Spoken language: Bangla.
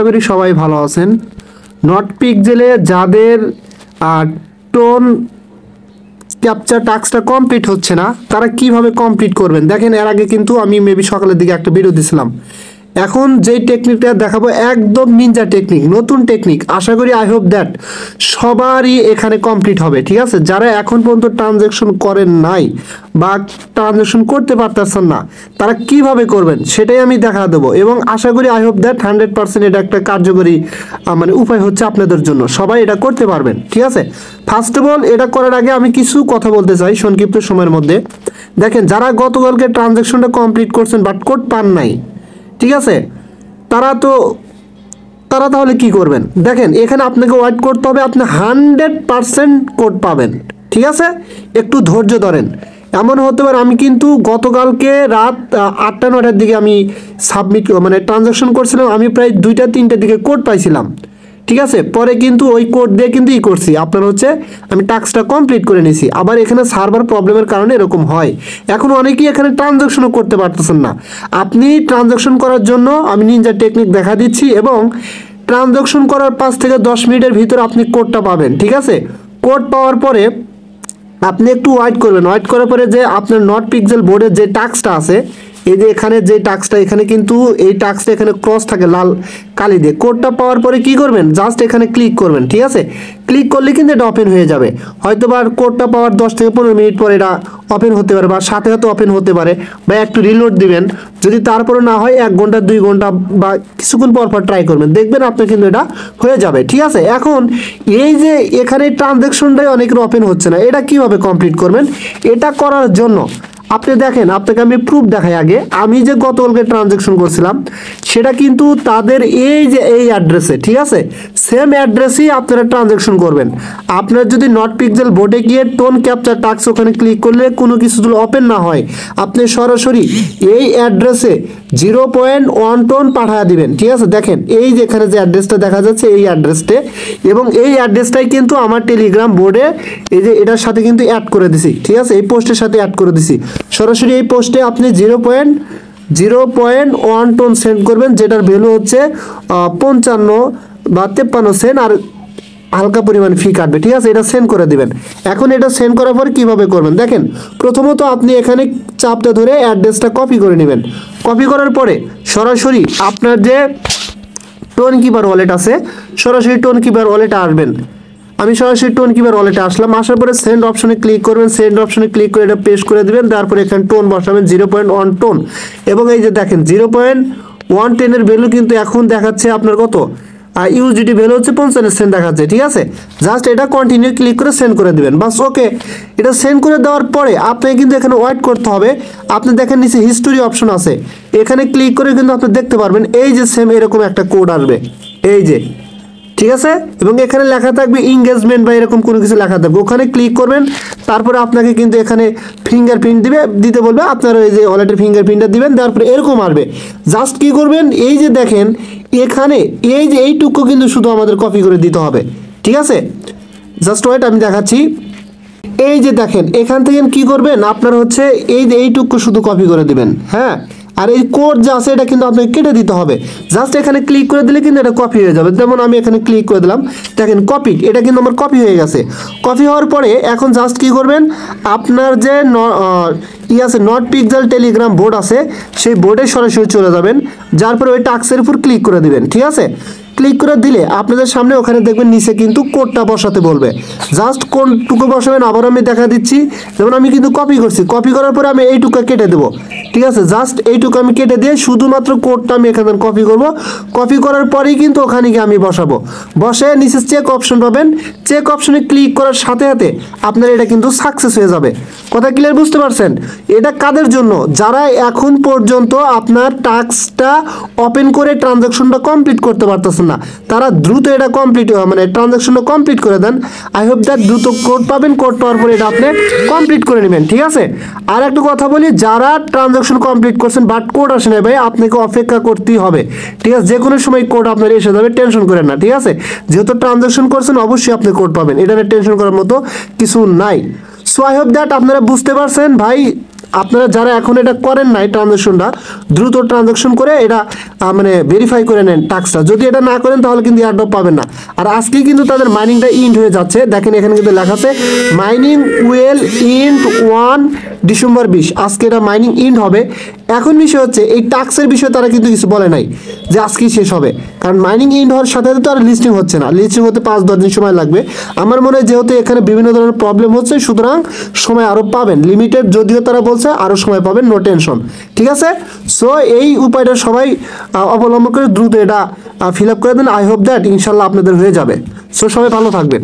আশা করি সবাই ভালো আছেন। নট পিক্সেলে যাদের টোন ক্যাপচার টাস্কটা কমপ্লিট হচ্ছে না তারা কিভাবে কমপ্লিট করবেন দেখেন। এর আগে কিন্তু আমি মেবি সকালের দিকে একটা ভিডিও দিয়েছিলাম। এখন যেই টেকনিকটা দেখাবো একদম নিনজা টেকনিক, নতুন টেকনিক। আশা করি আই হোপ দ্যাট সবারই এখানে কমপ্লিট হবে, ঠিক আছে। যারা এখন পর্যন্ত ট্রানজ্যাকশন করেন নাই বা ট্রানজ্যাকশন করতে পারতেছেন না তারা কিভাবে করবেন সেটাই আমি দেখা দেবো, এবং আশা করি আই হোপ দ্যাট 100% এটা একটা কার্যকরী মানে উপায় হচ্ছে আপনাদের জন্য। সবাই এটা করতে পারবেন, ঠিক আছে। ফার্স্ট অফ অল এটা করার আগে আমি কিছু কথা বলতে চাই সংক্ষিপ্ত সময়ের মধ্যে। দেখেন, যারা গতকালকে ট্রানজ্যাকশনটা কমপ্লিট করছেন বাট কোড পান নাই, ঠিক আছে, তারা তাহলে কি করবেন দেখেন। এখানে আপনাকে ওয়েট করতে হবে, আপনি 100% কোড পাবেন, ঠিক আছে। একটু ধৈর্য ধরেন। এমন হতে পারে আমি কিন্তু গতকালকে রাত 8টা-9টার দিকে আমি সাবমিট মানে ট্রানজ্যাকশন করছিলাম, আমি প্রায় 2টা-3টার দিকে কোড পাইছিলাম, ঠিক আছে। পরে কিন্তু ওই কোড দিয়ে কিন্তু করছি আপনার হচ্ছে আমি টাস্কটা কমপ্লিট করে নিয়েছি। আবার এখানে সার্ভার প্রবলেমের কারণে এরকম হয়। এখন অনেকেই এখানে ট্রানজ্যাকশনও করতে পারতেছেন না। আপনি ট্রানজ্যাকশন করার জন্য আমি নিনজা টেকনিক দেখা দিচ্ছি, এবং ট্রানজ্যাকশন করার 5 থেকে 10 মিনিটের ভিতরে আপনি কোডটা পাবেন, ঠিক আছে। কোড পাওয়ার পরে আপনি একটু ওয়েট করবেন। ওয়েট করার পরে যে আপনার নট পিক্সেল বোর্ডের যে টাস্কটা আছে, এই যে এখানে যে টাস্কটা, এখানে কিন্তু এই টাস্কটা এখানে ক্রস থাকে লাল কালি দিয়ে। কোডটা পাওয়ার পরে কি করবেন, জাস্ট এখানে ক্লিক করবেন, ঠিক আছে। ক্লিক করলে কিন্তু এটা ওপেন হয়ে যাবে। হয়তো বা কোডটা পাওয়ার 10 থেকে 15 মিনিট পরে এটা ওপেন হতে পারে, বা সাথে সাথে ওপেন হতে পারে, বা একটু রিলোড দিবেন। যদি তারপরে না হয় 1 ঘন্টা 2 ঘন্টা বা কিছুক্ষণ পর পর ট্রাই করবেন, দেখবেন আপনার কিন্তু এটা হয়ে যাবে, ঠিক আছে। এখন এই যে এখানে ট্রানজ্যাকশনটাই অনেকের ওপেন হচ্ছে না, এটা কিভাবে কমপ্লিট করবেন? এটা করার জন্য আপনি দেখেন, আপনাকে আমি প্রুফ দেখাই আগে। আমি যে গতকালকে ট্রানজ্যাকশন করছিলাম সেটা কিন্তু তাদের এই যে এই অ্যাড্রেসে, ঠিক আছে, সেম অ্যাড্রেসেই আপনারা ট্রানজ্যাকশন করবেন। আপনার যদি নট পিক্সেল বোর্ডে গিয়ে টোন ক্যাপচার টাস্ক ওখানে ক্লিক করলে কোনো কিছু যদি ওপেন না হয়, আপনি সরাসরি এই অ্যাড্রেসে 0.1 টোন পাঠিয়ে দিবেন, ঠিক আছে। দেখেন এই যে এখানে যে অ্যাড্রেসটা দেখা যাচ্ছে এই অ্যাড্রেসটা, এবং এই অ্যাড্রেসটাই কিন্তু আমার টেলিগ্রাম বোর্ডে এই যে এটার সাথে কিন্তু অ্যাড করে দিছি, ঠিক আছে। এই পোস্টের সাথে অ্যাড করে দিছি। সরাসরি এই পোস্টে আপনি 0.1 টোন সেন্ড করবেন, যেটার ভ্যালু হচ্ছে 55 বা 53 সেন্ট, আর হালকা পরিমাণ ফি কাটবে, ঠিক আছে। এটা সেন্ড করে দিবেন। এখন এটা সেন্ড করার পর কিভাবে করবেন দেখেন। প্রথমত আপনি এখানে চাপটা ধরে অ্যাড্রেসটা কপি করে নেবেন। কপি করার পরে সরাসরি আপনার যে টোন কিপার ওয়ালেট আছে, সরাসরি টোন কিপার ওয়ালেটে আসবেন। আমি সরাসরি টোন কিপার ওয়ালেটে আসলাম। আসার পরে সেন্ড অপশনে ক্লিক করবেন। সেন্ড অপশনে ক্লিক করে এটা পেস্ট করে দিবেন। তারপরে এখানে টোন বসাবেন 0.1 টোন, এবং এই যে দেখেন 0.1 টেনের ভ্যালু কিন্তু এখন দেখাচ্ছে আপনার কত, ইউজিডি ভ্যালু হচ্ছে 55 সেন্ট দেখাচ্ছে, ঠিক আছে। জাস্ট এটা কন্টিনিউ ক্লিক করে সেন্ড করে দিবেন, বাস। ওকে, এটা সেন্ড করে দেওয়ার পরে আপনাকে কিন্তু এখানে ওয়েট করতে হবে। আপনি দেখেন নিচে হিস্টোরি অপশন আছে, এখানে ক্লিক করে কিন্তু আপনি দেখতে পারবেন এই যে সেম এরকম একটা কোড আসবে, এই যে, ঠিক আছে। এবং এখানে লেখা থাকবে এঙ্গেজমেন্ট বা এরকম কোনো কিছু লেখা থাকবে, ওখানে ক্লিক করবেন। তারপরে আপনাকে কিন্তু এখানে ফিঙ্গারপ্রিন্ট দিতে বলবে, আপনার এই যে ওয়ালেটের ফিঙ্গারপ্রিন্টটা দিবেন। তারপরে এরকম আসবে, জাস্ট কি করবেন, এই যে দেখেন এখানে এই যে এইটুকু কিন্তু শুধু আমাদের কপি করে দিতে হবে, ঠিক আছে। জাস্ট ওয়েট, আমি দেখাচ্ছি। এই যে দেখেন এখান থেকে কি করবেন, আপনার হচ্ছে এই যে এইটুকু শুধু কপি করে দিবেন, হ্যাঁ। আর এই কোড যা আছে এটা কিন্তু আপনাকে কেটে দিতে হবে। জাস্ট এখানে ক্লিক করে দিলে কিন্তু এটা কপি হয়ে যাবে। যেমন আমি এখানে ক্লিক করে দিলাম, দেখেন কপি, এটা কিন্তু আমার কপি হয়ে গেছে। কপি হওয়ার পরে এখন জাস্ট কি করবেন, আপনার যে আছে নট পিক্সেল টেলিগ্রাম বোর্ড আছে, সেই বোর্ডে সরাসরি চলে যাবেন। যার পরে ওই টাস্কের উপর ক্লিক করে দিবেন, ঠিক আছে। ক্লিক করে দিলে আপনাদের সামনে ওখানে দেখবেন নিচে কিন্তু কোডটা বসাতে বলবে। জাস্ট কোনটুকু বসাবেন আবার আমি দেখা দিচ্ছি। যেমন আমি কিন্তু কপি করছি, কপি করার পরে আমি এইটুকু কেটে দেবো, ঠিক আছে। জাস্ট এইটুকু আমি কেটে দিয়ে শুধুমাত্র কোডটা আমি এখানে কপি করব। কপি করার পরেই কিন্তু ওখানে গিয়ে আমি বসাবো। বসে নিচে চেক অপশন পাবেন। চেক অপশনে ক্লিক করার সাথে সাথে আপনার এটা কিন্তু সাকসেস হয়ে যাবে। কথা ক্লিয়ার, বুঝতে পারছেন? এটা কাদের জন্য? যারা এখন পর্যন্ত আপনার টাস্কটা ওপেন করে ট্রানজ্যাকশনটা কমপ্লিট করতে পারতেছেন না, তারা দ্রুত এটা কমপ্লিট মানে ট্রানজ্যাকশনটা কমপ্লিট করে দেন। আই হোপ দ্যাট দ্রুত কোড পাবেন। কোড পাওয়ার পরে এটা আপনি কমপ্লিট করে নেবেন, ঠিক আছে। আর একটা কথা বলি, যারা ট্রানজ্যাকশন কমপ্লিট করছেন বাট কোড আসে না, ভাই আপনাকে অপেক্ষা করতেই হবে, ঠিক আছে। যে কোনো সময় কোড আপনার এসে যাবে, টেনশন করেন না, ঠিক আছে। যেহেতু ট্রানজ্যাকশন করছেন অবশ্যই আপনি কোড পাবেন, এটা টেনশন করার মতো কিছু নাই। সো আই হোপ দ্যাট আপনারা বুঝতে পারছেন ভাই। আপনারা যারা এখন এটা করেন নাই ট্রানজাকশনটা, দ্রুত ট্রানজাকশন করে এটা মানে ভেরিফাই করে নেন টাস্কটা। যদি এটা না করেন তাহলে কিন্তু এয়ারড্রপ পাবেন না। আর আজকে কিন্তু তাদের মাইনিংটা ইন্ড হয়ে যাচ্ছে, দেখেন এখানে কিন্তু লেখা আছে মাইনিং উইল ইন্ড 1 ডিসেম্বর 20, আজকে এটা মাইনিং ইন্ড হবে। এখন বিষয় হচ্ছে এই টাস্কের বিষয়ে তারা কিন্তু কিছু বলে নাই যে আজকেই শেষ হবে, কারণ মাইনিং ইন্ড হওয়ার সাথে সাথে তো আর লিস্টিং হচ্ছে না, লিস্টিং হতে 5-10 দিন সময় লাগবে। আমার মনে হয় যেহেতু এখানে বিভিন্ন ধরনের প্রবলেম হচ্ছে, সুতরাং সময় আরও পাবেন, লিমিটেড যদিও তারা বলছে আরও সময় পাবেন, নো টেনশন, ঠিক আছে। সো এই উপায়টা সবাই অবলম্বন করে দ্রুত এটা ফিল আপ করে দেন। আই হোপ দ্যাট ইনশাল্লাহ আপনাদের হয়ে যাবে। সো সবাই ভালো থাকবেন।